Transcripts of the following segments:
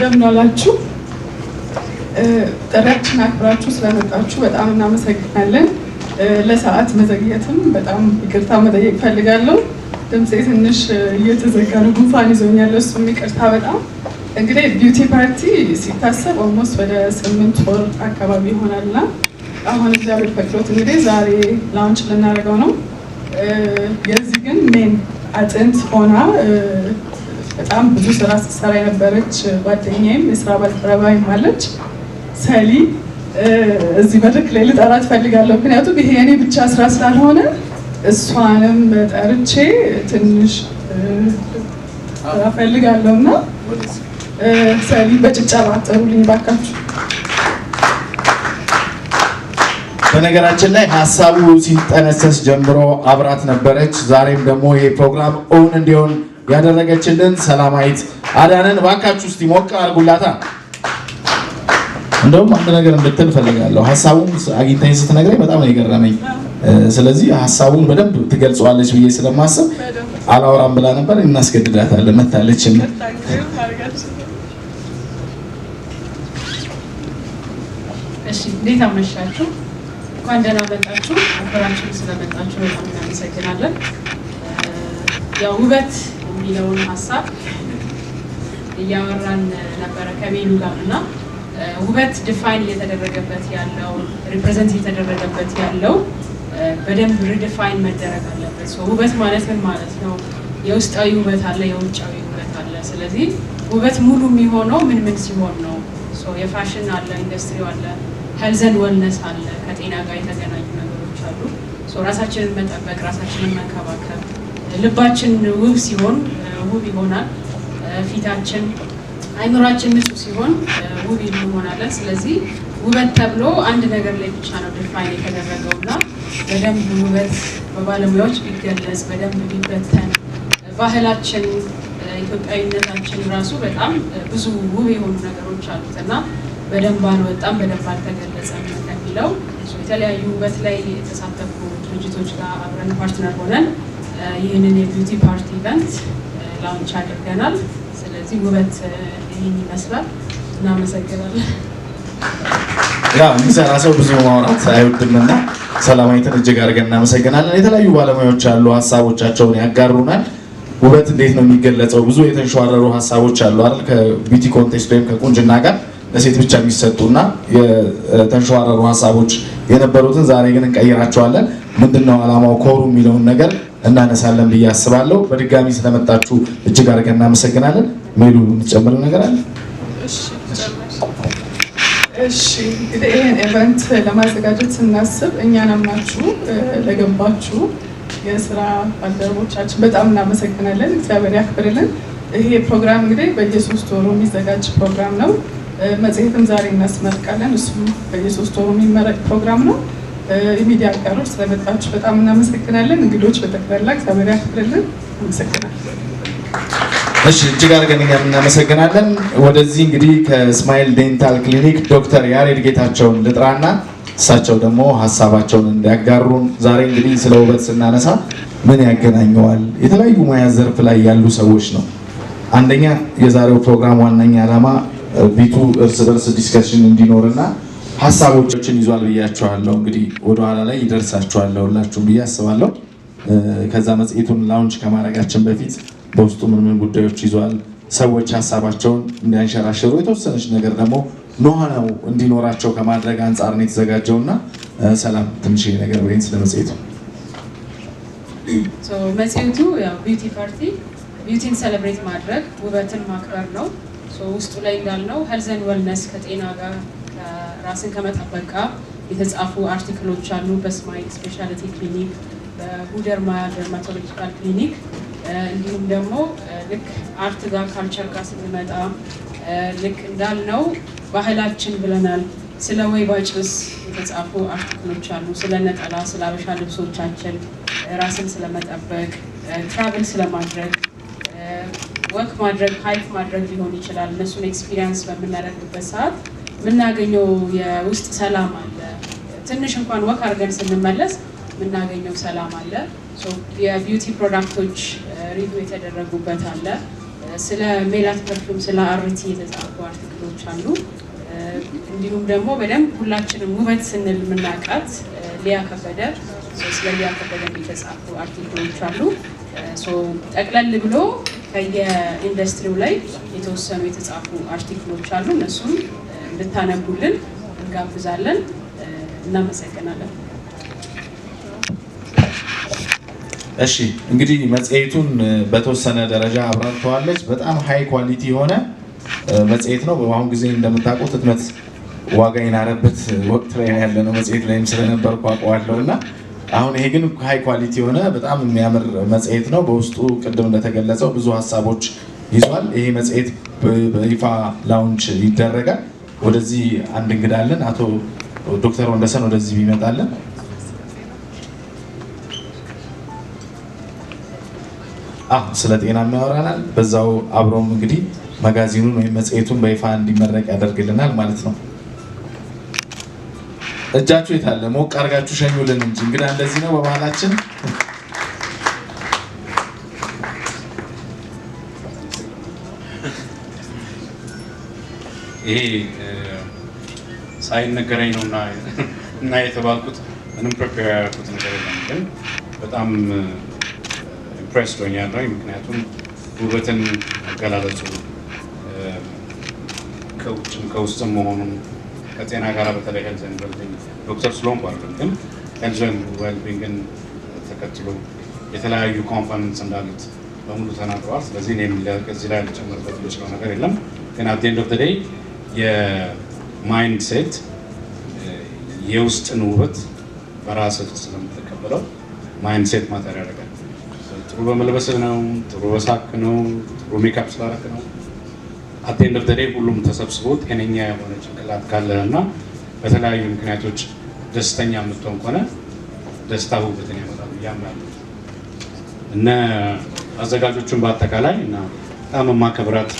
እንደምን ዋላችሁ። ጥሪያችን አክብራችሁ ስለመጣችሁ በጣም እናመሰግናለን። ለሰዓት መዘግየትም በጣም ይቅርታ መጠየቅ ፈልጋለሁ። ድምጼ ትንሽ እየተዘጋ ነው፣ ጉንፋን ይዞኛል። እሱም ይቅርታ በጣም እንግዲህ ቢዩቲ ፓርቲ ሲታሰብ ኦልሞስት ወደ 8 ወር አካባቢ ይሆናልና አሁን እግዚአብሔር ፈቅዶት እንግዲህ ዛሬ ላውንች ልናደርገው ነው። የዚህ ግን ሜን አጥንት ሆና በጣም ብዙ ስራ ስትሰራ የነበረች ጓደኛዬም የስራ ባልደረባዬም አለች ሰሊ። እዚህ መድረክ ላይ ልጠራት ፈልጋለሁ፣ ምክንያቱም ይሄ የኔ ብቻ ስራ ስላልሆነ እሷንም ጠርቼ ትንሽ ፈልጋለሁ እና ሰሊ በጭብጨባ ጥሩልኝ ባካችሁ። በነገራችን ላይ ሀሳቡ ሲጠነሰስ ጀምሮ አብራት ነበረች። ዛሬም ደግሞ ይሄ ፕሮግራም እውን እንዲሆን ያደረገችልን ሰላማዊት አዳነን ባካችሁ እስቲ ሞቅ አድርጉላታ። እንደውም አንድ ነገር እንድትል ፈልጋለሁ። ሀሳቡን አግኝታኝ ስትነግረኝ በጣም ነው የገረመኝ። ስለዚህ ሀሳቡን በደንብ ትገልጸዋለች ብዬ ስለማስብ አላወራም ብላ ነበር። እናስገድዳታለን። መታለች። እሺ፣ እንዴት አመሻችሁ? እንኳን ደህና መጣችሁ። አብራችሁ ስለመጣችሁ በጣም እናመሰግናለን። ያው ውበት የሚለውን ሀሳብ እያወራን ነበረ ከሜኑ ጋር እና ውበት ዲፋይን እየተደረገበት ያለው ሪፕሬዘንት እየተደረገበት ያለው በደንብ ሪዲፋይን መደረግ አለበት። ውበት ማለት ምን ማለት ነው? የውስጣዊ ውበት አለ፣ የውጫዊ ውበት አለ። ስለዚህ ውበት ሙሉ የሚሆነው ምን ምን ሲሆን ነው? የፋሽን አለ፣ ኢንዱስትሪው አለ፣ ሄልዝ ኤንድ ዌልነስ አለ፣ ከጤና ጋር የተገናኙ ነገሮች አሉ። ራሳችንን መጠበቅ፣ ራሳችንን መንከባከብ፣ ልባችን ውብ ሲሆን ውብ ይሆናል። ፊታችን፣ አይምሯችን ንጹህ ሲሆን ውብ እንሆናለን። ስለዚህ ውበት ተብሎ አንድ ነገር ላይ ብቻ ነው ዲፋይን የተደረገው እና በደንብ ውበት በባለሙያዎች ቢገለጽ፣ በደንብ ቢበተን፣ ባህላችን፣ ኢትዮጵያዊነታችን ራሱ በጣም ብዙ ውብ የሆኑ ነገሮች አሉት እና በደንብ አልወጣም፣ በደንብ አልተገለጸም ከሚለው የተለያዩ ውበት ላይ የተሳተፉ ድርጅቶች ጋር አብረን ፓርትነር ሆነን ይህንን የቢዩቲ ፓርቲ ኢቨንት ላውንች አድርገናል። ስለዚህ ውበት ይህን ይመስላል። እናመሰግናለን። ያው የሚሰራ ሰው ብዙ ማውራት አይወድምና ሰላማዊትን እጅግ አድርገን እናመሰግናለን። የተለያዩ ባለሙያዎች አሉ፣ ሀሳቦቻቸውን ያጋሩናል። ውበት እንዴት ነው የሚገለጸው? ብዙ የተንሸዋረሩ ሀሳቦች አሉ አይደል? ከቢዩቲ ኮንቴስት ወይም ከቁንጅና ጋር ለሴት ብቻ የሚሰጡና የተንሸዋረሩ ሀሳቦች የነበሩትን ዛሬ ግን እንቀይራቸዋለን። ምንድነው ዓላማው ኮሩ የሚለውን ነገር እናነሳለን ብዬ አስባለሁ። በድጋሚ ስለመጣችሁ እጅግ አድርገን እናመሰግናለን። ሜሉ የምትጨምረው ነገር አለ? እሺ፣ እንግዲህ ይህን ኢቨንት ለማዘጋጀት ስናስብ እኛን አምናችሁ ለገባችሁ የስራ ባልደረቦቻችን በጣም እናመሰግናለን። እግዚአብሔር ያክብርልን። ይሄ ፕሮግራም እንግዲህ በየ3 ወሩ የሚዘጋጅ ፕሮግራም ነው። መጽሔትም ዛሬ እናስመርቃለን። እሱም በየ3 ወሩ የሚመረቅ ፕሮግራም ነው። የሚዲያ አጋሮች ስለመጣችሁ በጣም እናመሰግናለን። እንግዶች በጠቅላላ እግዚአብሔር ያክብርልን። አመሰግናለን። እሺ፣ እጅግ አድርገን እኛም እናመሰግናለን። ወደዚህ እንግዲህ ከስማይል ዴንታል ክሊኒክ ዶክተር ያሬድ ጌታቸውን ልጥራና እሳቸው ደግሞ ሀሳባቸውን እንዲያጋሩን። ዛሬ እንግዲህ ስለ ውበት ስናነሳ ምን ያገናኘዋል? የተለያዩ ሙያ ዘርፍ ላይ ያሉ ሰዎች ነው። አንደኛ የዛሬው ፕሮግራም ዋነኛ ዓላማ ቢቱ እርስ በርስ ዲስከሽን እንዲኖርና ሀሳቦችን ይዟል ብያቸዋለሁ። እንግዲህ ወደኋላ ላይ ይደርሳቸዋለሁ ሁላችሁም ብዬ አስባለሁ። ከዛ መጽሔቱን ላውንች ከማድረጋችን በፊት በውስጡ ምን ምን ጉዳዮች ይዟል፣ ሰዎች ሀሳባቸውን እንዲያንሸራሽሩ የተወሰነች ነገር ደግሞ ኖሃው እንዲኖራቸው ከማድረግ አንጻር ነው የተዘጋጀውና ሰላም ትንሽ ነገር ወይን ስለ መጽሔቱ። መጽሔቱ ያው ቢዩቲ ፓርቲ ቢዩቲን ሴሌብሬት ማድረግ ውበትን ማክበር ነው። ውስጡ ላይ እንዳልነው ሄልዝ ኤንድ ዌልነስ ከጤና ጋር ራስን ከመጠበቅ ጋር የተጻፉ አርቲክሎች አሉ። በስማይል ስፔሻሊቲ ክሊኒክ፣ በሁደርማ ደርማቶሎጂካል ክሊኒክ እንዲሁም ደግሞ ልክ አርት ጋር ካልቸር ጋር ስንመጣ ልክ እንዳልነው ባህላችን ብለናል። ስለ ወይባ ጭስ የተጻፉ አርቲክሎች አሉ። ስለ ነጠላ፣ ስለ አበሻ ልብሶቻችን፣ ራስን ስለመጠበቅ፣ ትራቭል ስለማድረግ፣ ወክ ማድረግ፣ ሃይክ ማድረግ ሊሆን ይችላል። እነሱን ኤክስፒሪየንስ በምናደርግበት ሰዓት የምናገኘው የውስጥ ሰላም አለ። ትንሽ እንኳን ወክ አድርገን ስንመለስ የምናገኘው ሰላም አለ። የቢዩቲ ፕሮዳክቶች ሪቪው የተደረጉበት አለ። ስለ ሜላት ፐርፊውም ስለ አርቲ የተጻፉ አርቲክሎች አሉ። እንዲሁም ደግሞ በደንብ ሁላችንም ውበት ስንል የምናውቃት ሊያ ከበደ ስለ ሊያ ከበደ የተጻፉ አርቲክሎች አሉ። ጠቅለል ብሎ ከየኢንዱስትሪው ላይ የተወሰኑ የተጻፉ አርቲክሎች አሉ። እነሱም እንድታነቡልን እንጋብዛለን። እናመሰግናለን። እሺ እንግዲህ መጽሔቱን በተወሰነ ደረጃ አብራርተዋለች። በጣም ሃይ ኳሊቲ የሆነ መጽሔት ነው። በአሁን ጊዜ እንደምታውቁት ህትመት ዋጋ የናረበት ወቅት ላይ ያለ ነው። መጽሔት ላይም ስለነበርኩ አውቀዋለሁ እና አሁን ይሄ ግን ሃይ ኳሊቲ የሆነ በጣም የሚያምር መጽሔት ነው። በውስጡ ቅድም እንደተገለጸው ብዙ ሀሳቦች ይዟል። ይሄ መጽሔት በይፋ ላውንች ይደረጋል። ወደዚህ አንድ እንግዳ አለን። አቶ ዶክተር ወንደሰን ወደዚህ ቢመጣለን። ስለ ጤና የሚያወራናል። በዛው አብሮም እንግዲህ መጋዚኑን ወይም መጽሔቱን በይፋ እንዲመረቅ ያደርግልናል ማለት ነው። እጃችሁ የታለ? ሞቅ አድርጋችሁ ሸኙልን እንጂ እንግዳ እንደዚህ ነው በባህላችን። ይሄ ሳይነገረኝ ነው እና የተባልኩት ምንም ፕሪፔር ያደረኩት ነገር የለም፣ ግን በጣም ኢምፕሬስድ ሆኛለሁ። ምክንያቱም ውበትን አገላለጹ ከውጭም ከውስጥም መሆኑን ከጤና ጋር በተለይ ሄልዝ ኤንድ ዌልቢንግ ዶክተር ስለሆንኩ አይደለም፣ ግን ሄልዝ ኤንድ ዌልቢንግን ተከትሎ የተለያዩ ኮምፖነንትስ እንዳሉት በሙሉ ተናግረዋል። ስለዚህ እኔም እዚህ ላይ ልጨምርበት የምችለው ነገር የለም። ግን አት ኤንድ ኦፍ ዘ ዴይ የማይንድ ሴት የውስጥን ውበት በራስህ ስለምትቀበለው ማይንድ ሴት ማተር ያደርጋል። ጥሩ በመልበስህ ነው፣ ጥሩ በሳክ ነው፣ ጥሩ ሜካፕ ስላደረክ ነው። አት ኤንድ ኦፍ ዘ ዴይ ሁሉም ተሰብስቦ ጤነኛ የሆነ ጭንቅላት ካለህ እና በተለያዩ ምክንያቶች ደስተኛ የምትሆን ከሆነ ደስታ ውበትን ያመጣል ብዬ አምናለሁ። እነ አዘጋጆቹን በአጠቃላይ እና በጣም የማከብራት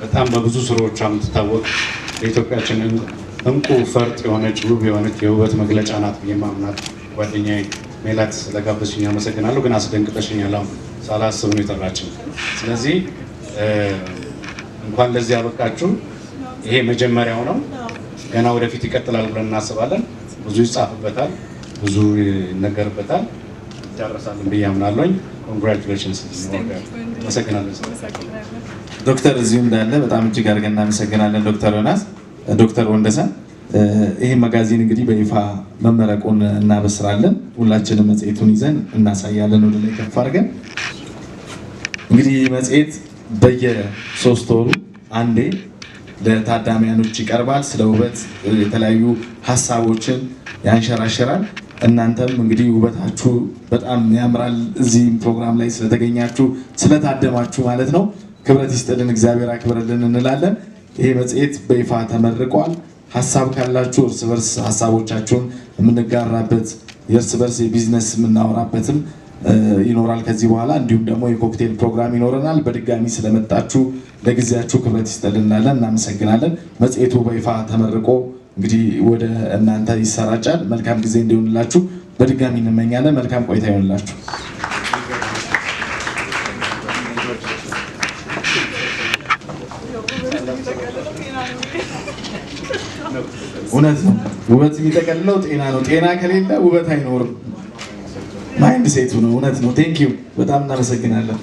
በጣም በብዙ ስራዎቿ የምትታወቅ በኢትዮጵያችን እንቁ ፈርጥ የሆነች ውብ የሆነች የውበት መግለጫ ናት ብዬ ማምናት ጓደኛዬ ሜላት ስለጋበዝሽኝ አመሰግናለሁ። ግን አስደንግጠሽኛል። አሁን ሳላስብ ነው የጠራችኝ። ስለዚህ እንኳን ለዚህ ያበቃችሁ። ይሄ መጀመሪያው ነው። ገና ወደፊት ይቀጥላል ብለን እናስባለን። ብዙ ይጻፍበታል፣ ብዙ ይነገርበታል፣ ይጨርሳልን ብዬ አምናለሁ። ኮንግራቹሌሽንስ። አመሰግናለሁ። ዶክተር እዚሁ እንዳለ በጣም እጅግ አድርገን እናመሰግናለን ዶክተር ዮናስ። ዶክተር ወንደሰን ይህ መጋዚን እንግዲህ በይፋ መመረቁን እናበስራለን። ሁላችንም መጽሔቱን ይዘን እናሳያለን። ወደ ላይ ከፍ አድርገን እንግዲህ መጽሔት በየ3 ወሩ አንዴ ለታዳሚያኖች ይቀርባል። ስለ ውበት የተለያዩ ሀሳቦችን ያንሸራሽራል። እናንተም እንግዲህ ውበታችሁ በጣም ያምራል። እዚህም ፕሮግራም ላይ ስለተገኛችሁ ስለታደማችሁ ማለት ነው ክብረት ይስጥልን፣ እግዚአብሔር አክብረልን እንላለን። ይሄ መጽሔት በይፋ ተመርቋል። ሀሳብ ካላችሁ እርስ በርስ ሀሳቦቻችሁን የምንጋራበት የእርስ በርስ የቢዝነስ የምናወራበትም ይኖራል ከዚህ በኋላ። እንዲሁም ደግሞ የኮክቴል ፕሮግራም ይኖረናል። በድጋሚ ስለመጣችሁ ለጊዜያችሁ ክብረት ይስጥልን እንላለን። እናመሰግናለን። መጽሔቱ በይፋ ተመርቆ እንግዲህ ወደ እናንተ ይሰራጫል። መልካም ጊዜ እንዲሆንላችሁ በድጋሚ እንመኛለን። መልካም ቆይታ ይሆንላችሁ። እውነት ነው። ውበት የሚጠቀልለው ጤና ነው። ጤና ከሌለ ውበት አይኖርም። ማይንድ ሴቱ ነው። እውነት ነው። ቴንኪው በጣም እናመሰግናለን።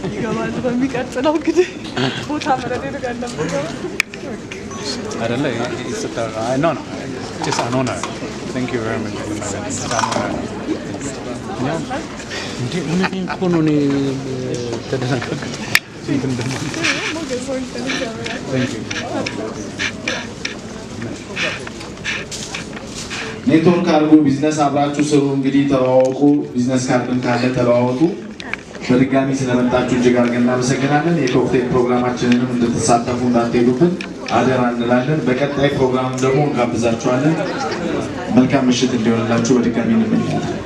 ይገባል። በሚቀጥለው እንግዲህ ቦታ መረድ ያደርጋለን አይደለ? ኖ just an honor. Thank you very much. እኔ እኮ ነው ተደነገጥኩት። ኔትወርክ አድርጎ ቢዝነስ አብራችሁ ስሩ። እንግዲህ ተዋወቁ። ቢዝነስ ካርድም ካለ ተለዋወጡ። በድጋሚ ስለመጣችሁ እጅግ አድርገን እናመሰግናለን። የኮክቴል ፕሮግራማችንንም እንድትሳተፉ እንዳትሄዱብን አደራ እንላለን። በቀጣይ ፕሮግራም ደግሞ እንጋብዛችኋለን። መልካም ምሽት እንዲሆንላችሁ በድጋሚ እንመኛለን።